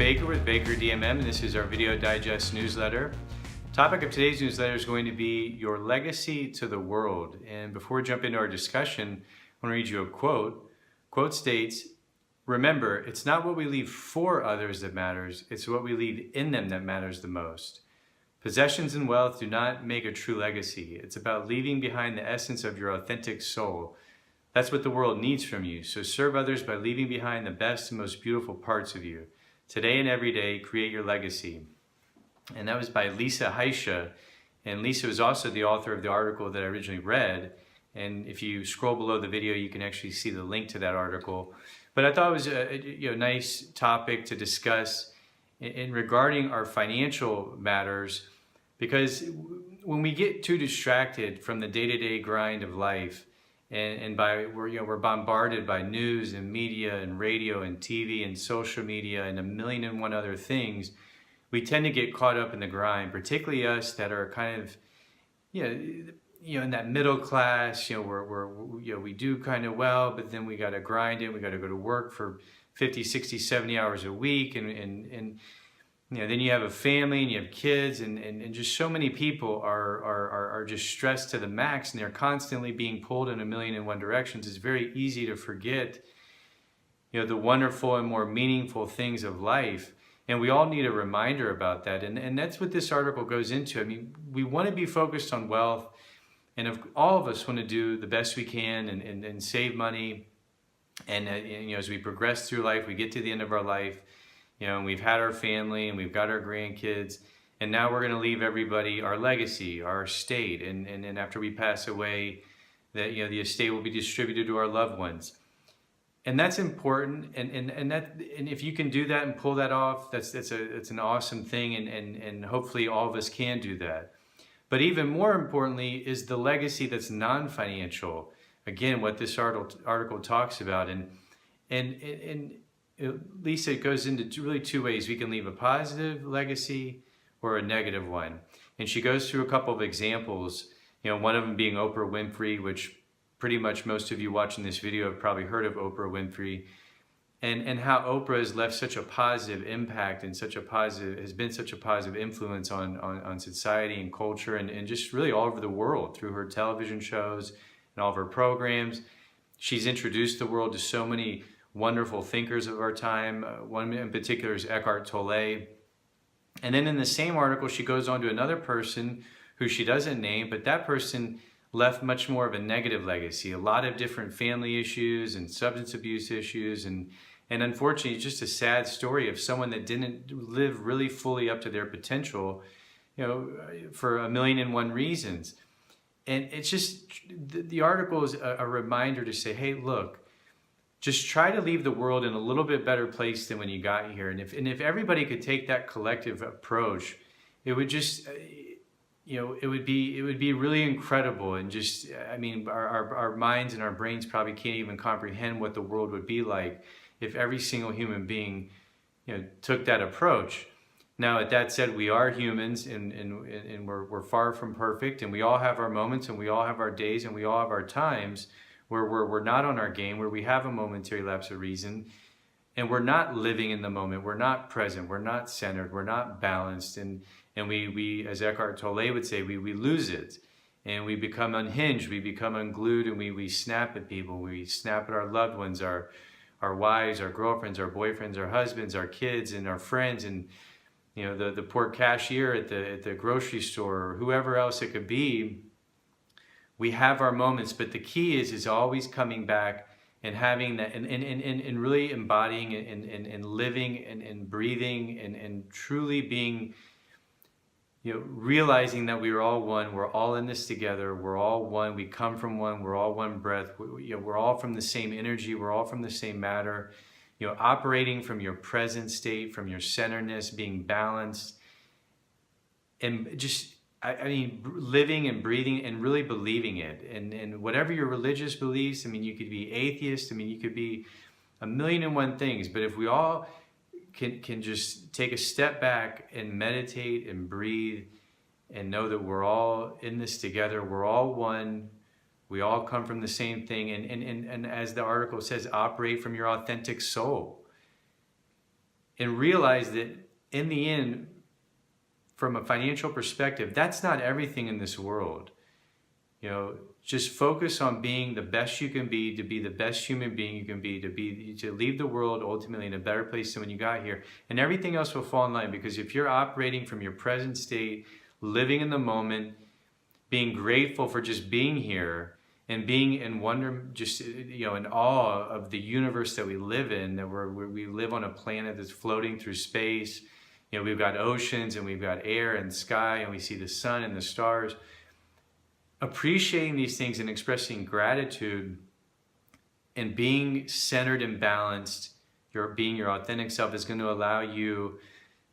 Baker with Baker DMM, and this is our video digest newsletter. Topic of today's newsletter is going to be your legacy to the world. And before we jump into our discussion, I want to read you a quote. Quote states, "Remember, it's not what we leave for others that matters, it's what we leave in them that matters the most. Possessions and wealth do not make a true legacy. It's about leaving behind the essence of your authentic soul. That's what the world needs from you. So serve others by leaving behind the best and most beautiful parts of you. Today and every day, create your legacy." And that was by Lisa Haisha. And Lisa was also the author of the article that I originally read. And if you scroll below the video, you can actually see the link to that article. But I thought it was a nice topic to discuss in regarding our financial matters, because when we get too distracted from the day-to-day grind of life, we're bombarded by news and media and radio and TV and social media and a million and one other things, we tend to get caught up in the grind, particularly us that are kind of, in that middle class. We do kind of well, but then we got to grind it. We got to go to work for 50, 60, 70 hours a week, and then you have a family and you have kids, and just so many people are just stressed to the max, and they're constantly being pulled in a million and one directions. It's very easy to forget, the wonderful and more meaningful things of life. And we all need a reminder about that. And that's what this article goes into. I mean, we want to be focused on wealth, and all of us want to do the best we can and save money. And as we progress through life, we get to the end of our life, and we've had our family and we've got our grandkids, and now we're going to leave everybody our legacy, our estate. And after we pass away, that the estate will be distributed to our loved ones. And that's important, and if you can do that and pull that off, that's an awesome thing, and hopefully all of us can do that. But even more importantly is the legacy that's non-financial. Again, what this article talks about, and Lisa goes into really two ways. We can leave a positive legacy or a negative one, and she goes through a couple of examples. One of them being Oprah Winfrey, which pretty much most of you watching this video have probably heard of Oprah Winfrey, and how Oprah has left such a positive impact and has been such a positive influence on society and culture and just really all over the world through her television shows and all of her programs. She's introduced the world to so many wonderful thinkers of our time. One in particular is Eckhart Tolle. And then in the same article, she goes on to another person who she doesn't name, but that person left much more of a negative legacy, a lot of different family issues and substance abuse issues, and unfortunately it's just a sad story of someone that didn't live really fully up to their potential, for a million and one reasons. And it's just, the article is a reminder to say, hey, look, just try to leave the world in a little bit better place than when you got here. And if everybody could take that collective approach, it would just, it would be really incredible. And just, our minds and our brains probably can't even comprehend what the world would be like if every single human being, took that approach. Now, at that said, we are humans, and we're far from perfect, and we all have our moments, and we all have our days, and we all have our times where we're not on our game, where we have a momentary lapse of reason, and we're not living in the moment, we're not present, we're not centered, we're not balanced, and we, as Eckhart Tolle would say, we lose it, and we become unhinged, we become unglued, and we snap at people, we snap at our loved ones, our wives, our girlfriends, our boyfriends, our husbands, our kids, and our friends, and the poor cashier at the grocery store, or whoever else it could be. We have our moments, but the key is always coming back and having that, and really embodying and living and breathing and truly being, realizing that we are all one. We're all in this together. We're all one. We come from one. We're all one breath. We're all from the same energy. We're all from the same matter. Operating from your present state, from your centeredness, being balanced, and just, living and breathing and really believing it. And whatever your religious beliefs, you could be atheist, you could be a million and one things, but if we all can just take a step back and meditate and breathe and know that we're all in this together, we're all one, we all come from the same thing, and as the article says, operate from your authentic soul. and realize that in the end, from a financial perspective, that's not everything in this world. You know, just focus on being the best you can be, to be the best human being you can be, to leave the world ultimately in a better place than when you got here. And everything else will fall in line, because if you're operating from your present state, living in the moment, being grateful for just being here, and being in wonder, just, you know, in awe of the universe that we live in, that we live on a planet that's floating through space. You know, we've got oceans and we've got air and sky, and we see the sun and the stars. Appreciating these things and expressing gratitude and being centered and balanced, being your authentic self, is going to allow you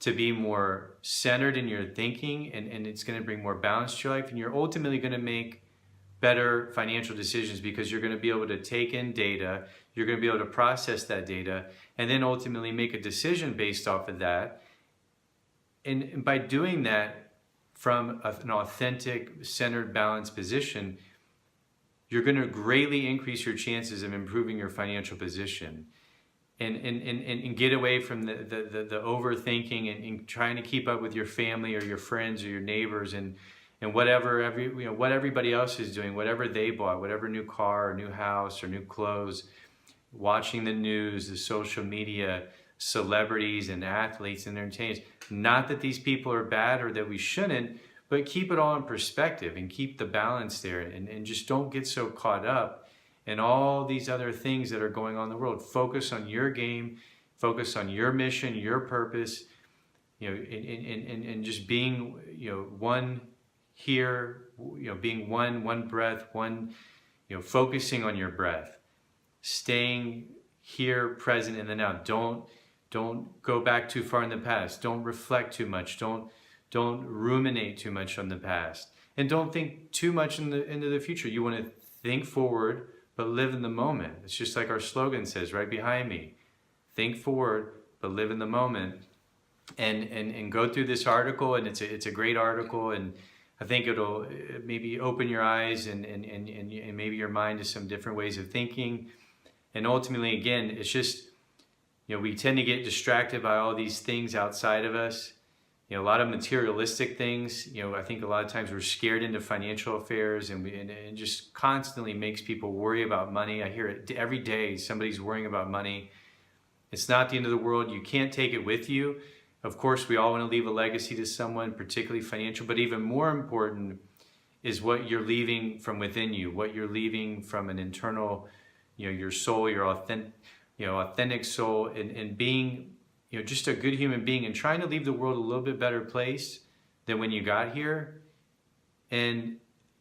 to be more centered in your thinking, and it's going to bring more balance to your life, and you're ultimately going to make better financial decisions, because you're going to be able to take in data, you're going to be able to process that data, and then ultimately make a decision based off of that. And by doing that from an authentic, centered, balanced position, you're going to greatly increase your chances of improving your financial position, and get away from the overthinking and trying to keep up with your family or your friends or your neighbors and whatever what everybody else is doing, whatever they bought, whatever new car or new house or new clothes, watching the news, the social media, celebrities and athletes and entertainers. Not that these people are bad or that we shouldn't, but keep it all in perspective and keep the balance there, and just don't get so caught up in all these other things that are going on in the world. Focus on your game, focus on your mission, your purpose, you know, and just being, you know, one here, you know, being one breath, you know, focusing on your breath, staying here, present in the now. Don't go back too far in the past. Don't reflect too much. Don't ruminate too much on the past, and don't think too much into the future. You want to think forward, but live in the moment. It's just like our slogan says right behind me: think forward, but live in the moment. And go through this article, and it's a great article, and I think it'll maybe open your eyes and maybe your mind to some different ways of thinking. And ultimately, again, it's just, you know, we tend to get distracted by all these things outside of us. You know, a lot of materialistic things. You know, I think a lot of times we're scared into financial affairs, and it just constantly makes people worry about money. I hear it every day. Somebody's worrying about money. It's not the end of the world. You can't take it with you. Of course, we all want to leave a legacy to someone, particularly financial, but even more important is what you're leaving from within you, what you're leaving from an internal, you know, your soul, your authentic soul, and being, you know, just a good human being, and trying to leave the world a little bit better place than when you got here. And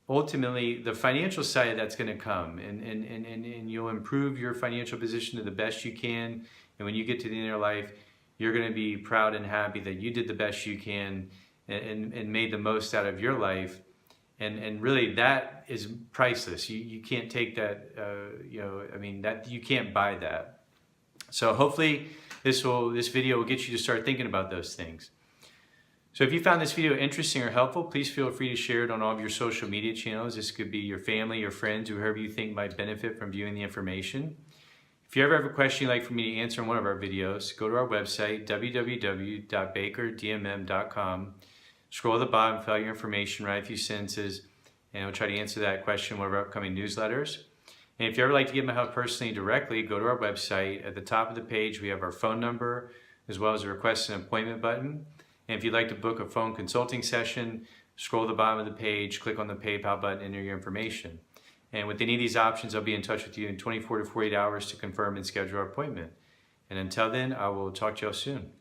ultimately, the financial side of that's going to come, and you'll improve your financial position to the best you can. And when you get to the end of your life, you're going to be proud and happy that you did the best you can and made the most out of your life. And really, that is priceless. You can't take that, you know, I mean, that you can't buy that. So hopefully this video will get you to start thinking about those things. So if you found this video interesting or helpful, please feel free to share it on all of your social media channels. This could be your family, your friends, whoever you think might benefit from viewing the information. If you ever have a question you'd like for me to answer in one of our videos, go to our website, www.bakerdmm.com. Scroll to the bottom, fill out your information, write a few sentences, and we'll try to answer that question in one of our upcoming newsletters. And if you ever like to get my help personally directly, go to our website. At the top of the page, we have our phone number, as well as a request an appointment button. And if you'd like to book a phone consulting session, scroll to the bottom of the page, click on the PayPal button, enter your information. And with any of these options, I'll be in touch with you in 24 to 48 hours to confirm and schedule our appointment. And until then, I will talk to you all soon.